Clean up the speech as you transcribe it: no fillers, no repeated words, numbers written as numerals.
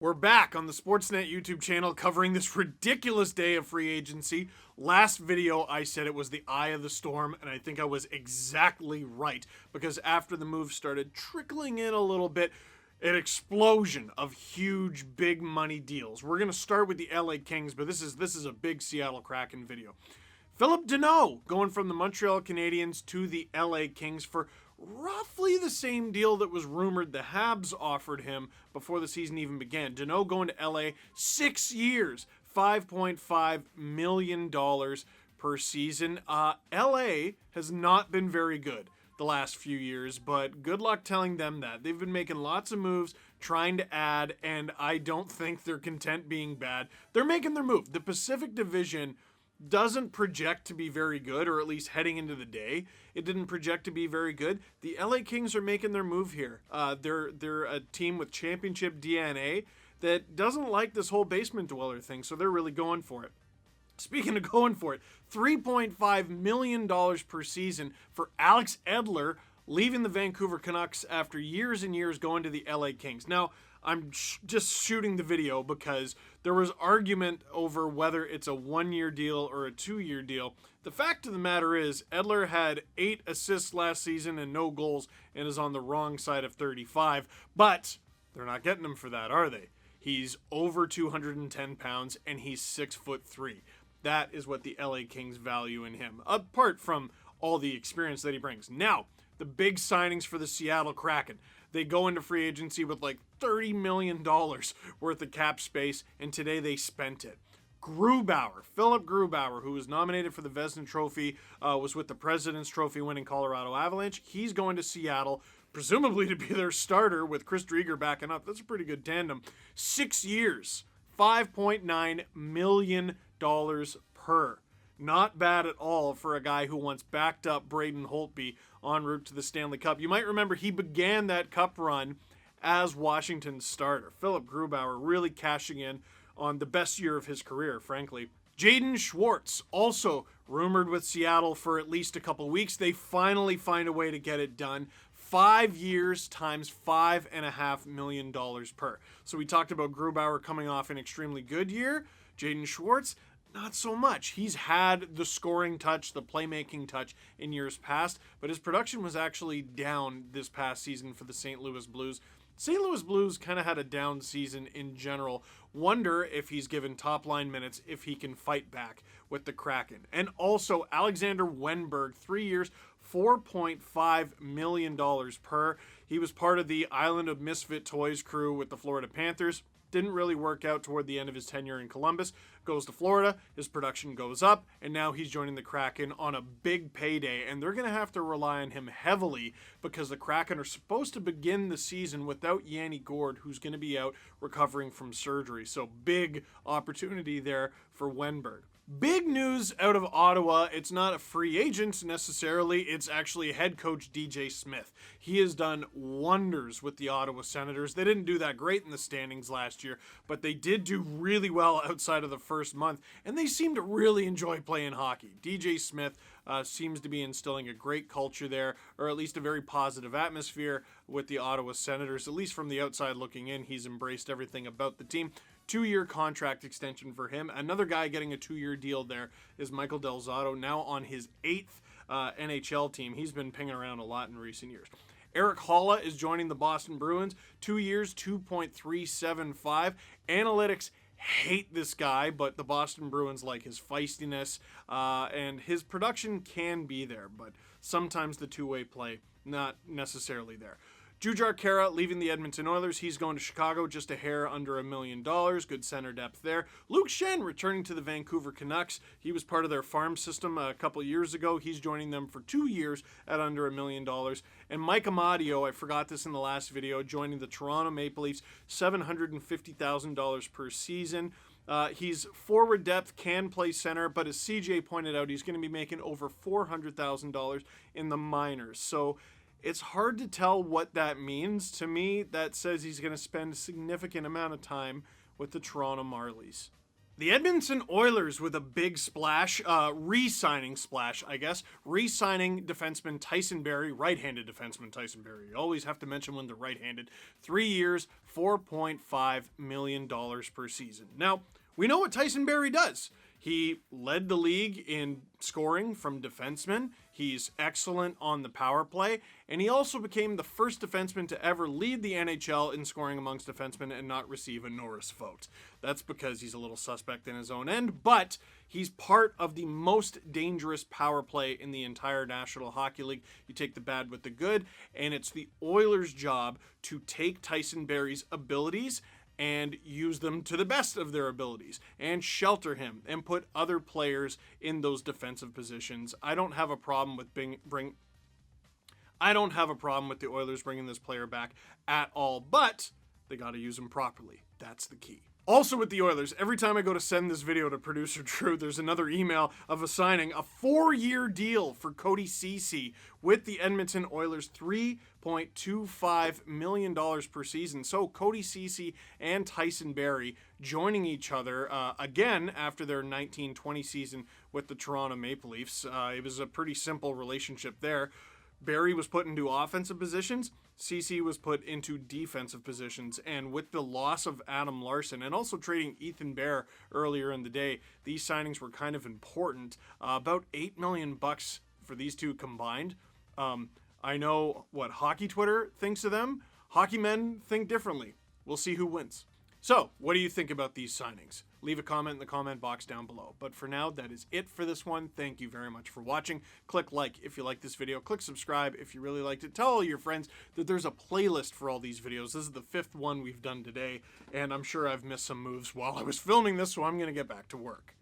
We're back on the Sportsnet YouTube channel covering this ridiculous day of free agency. Last video, I said it was the eye of the storm, and I think I was exactly right, because after the move started trickling in a little bit, an explosion of huge, big money deals. We're going to start with the LA Kings, but this is a big Seattle Kraken video. Philip Danault going from the Montreal Canadiens to the LA Kings for roughly the same deal that was rumored the Habs offered him before the season even began. Danault going to LA, 6 years, $5.5 million per season. LA has not been very good the last few years, but good luck telling them that. They've been making lots of moves, trying to add, and I don't think they're content being bad. They're making their move. The Pacific Division doesn't project to be very good, or at least heading into the day, it didn't project to be very good. The LA Kings are making their move here. They're a team with championship DNA that doesn't like this whole basement dweller thing, so they're really going for it. Speaking of going for it, $3.5 million per season for Alex Edler, leaving the Vancouver Canucks after years and years going to the LA Kings. Now, I'm just shooting the video because there was argument over whether it's a 1-year deal or a 2-year deal. The fact of the matter is, Edler had 8 assists last season and no goals and is on the wrong side of 35. But they're not getting him for that, are they? He's over 210 pounds and he's 6'3". That is what the LA Kings value in him, apart from all the experience that he brings. Now, the big signings for the Seattle Kraken. They go into free agency with like $30 million worth of cap space, and today they spent it. Grubauer, PhilIpp Grubauer, who was nominated for the Vezina Trophy, was with the President's Trophy winning Colorado Avalanche. He's going to Seattle, presumably to be their starter with Chris Driedger backing up. That's a pretty good tandem. 6 years, $5.9 million per. Not bad at all for a guy who once backed up Braden Holtby en route to the Stanley Cup. You might remember he began that cup run as Washington's starter. PhilIpp Grubauer really cashing in on the best year of his career, frankly. Jaden Schwartz, also rumored with Seattle for at least a couple weeks. They finally find a way to get it done. 5 years times $5.5 million per. So we talked about Grubauer coming off an extremely good year. Jaden Schwartz, not so much. He's had the scoring touch, the playmaking touch in years past, but his production was actually down this past season for the St. Louis Blues. St. Louis Blues kind of had a down season in general. Wonder if he's given top-line minutes, if he can fight back with the Kraken. And also, Alexander Wennberg, 3 years, $4.5 million per. He was part of the Island of Misfit Toys crew with the Florida Panthers. Didn't really work out toward the end of his tenure in Columbus. Goes to Florida, his production goes up, and now he's joining the Kraken on a big payday, and they're going to have to rely on him heavily because the Kraken are supposed to begin the season without Yanni Gourde, who's going to be out recovering from surgery. So big opportunity there for Wennberg. Big news out of Ottawa. It's not a free agent necessarily. It's actually head coach DJ Smith. He has done wonders with the Ottawa Senators. They didn't do that great in the standings last year, but they did do really well outside of the first month, and they seem to really enjoy playing hockey. DJ Smith seems to be instilling a great culture there, or at least a very positive atmosphere with the Ottawa Senators. At least from the outside looking in, he's embraced everything about the team. 2-year contract extension for him. Another guy getting a 2-year deal there is Michael Del Zotto, now on his 8th NHL team. He's been pinging around a lot in recent years. Eric Holla is joining the Boston Bruins. 2 years, $2.375. Analytics hate this guy, but the Boston Bruins like his feistiness, and his production can be there, but sometimes the two-way play, not necessarily there. Jujhar Khaira leaving the Edmonton Oilers. He's going to Chicago, just a hair under $1 million. Good center depth there. Luke Schenn returning to the Vancouver Canucks. He was part of their farm system a couple years ago. He's joining them for 2 years at under $1 million. And Mike Amadio, I forgot this in the last video, joining the Toronto Maple Leafs, $750,000 per season. He's forward depth, can play center, but as CJ pointed out, he's going to be making over $400,000 in the minors. So it's hard to tell what that means. To me, that says he's going to spend a significant amount of time with the Toronto Marlies. The Edmonton Oilers with a big splash, re-signing defenseman Tyson Barrie, right-handed defenseman Tyson Barrie. You always have to mention when they're right-handed. 3 years, $4.5 million per season. Now, we know what Tyson Barrie does. He led the league in scoring from defensemen. He's excellent on the power play. And he also became the first defenseman to ever lead the NHL in scoring amongst defensemen and not receive a Norris vote. That's because he's a little suspect in his own end, but he's part of the most dangerous power play in the entire National Hockey League. You take the bad with the good, and it's the Oilers' job to take Tyson Barrie's abilities and use them to the best of their abilities and shelter him and put other players in those defensive positions. I don't have a problem with the Oilers bringing this player back at all, but they got to use him properly. That's the key. Also with the Oilers, every time I go to send this video to producer Drew, there's another email of a 4-year deal for Cody Ceci with the Edmonton Oilers, $3.25 million per season. So Cody Ceci and Tyson Barrie joining each other again after their 19-20 season with the Toronto Maple Leafs. It was a pretty simple relationship there. Barrie was put into offensive positions. Ceci was put into defensive positions, and with the loss of Adam Larson and also trading Ethan Bear earlier in the day, these signings were kind of important. About $8 million for these two combined. I know what hockey Twitter thinks of them. Hockey men think differently. We'll see who wins. So, what do you think about these signings? Leave a comment in the comment box down below. But for now, that is it for this one. Thank you very much for watching. Click like if you like this video. Click subscribe if you really liked it. Tell all your friends that there's a playlist for all these videos. This is the 5th one we've done today, and I'm sure I've missed some moves while I was filming this, so I'm going to get back to work.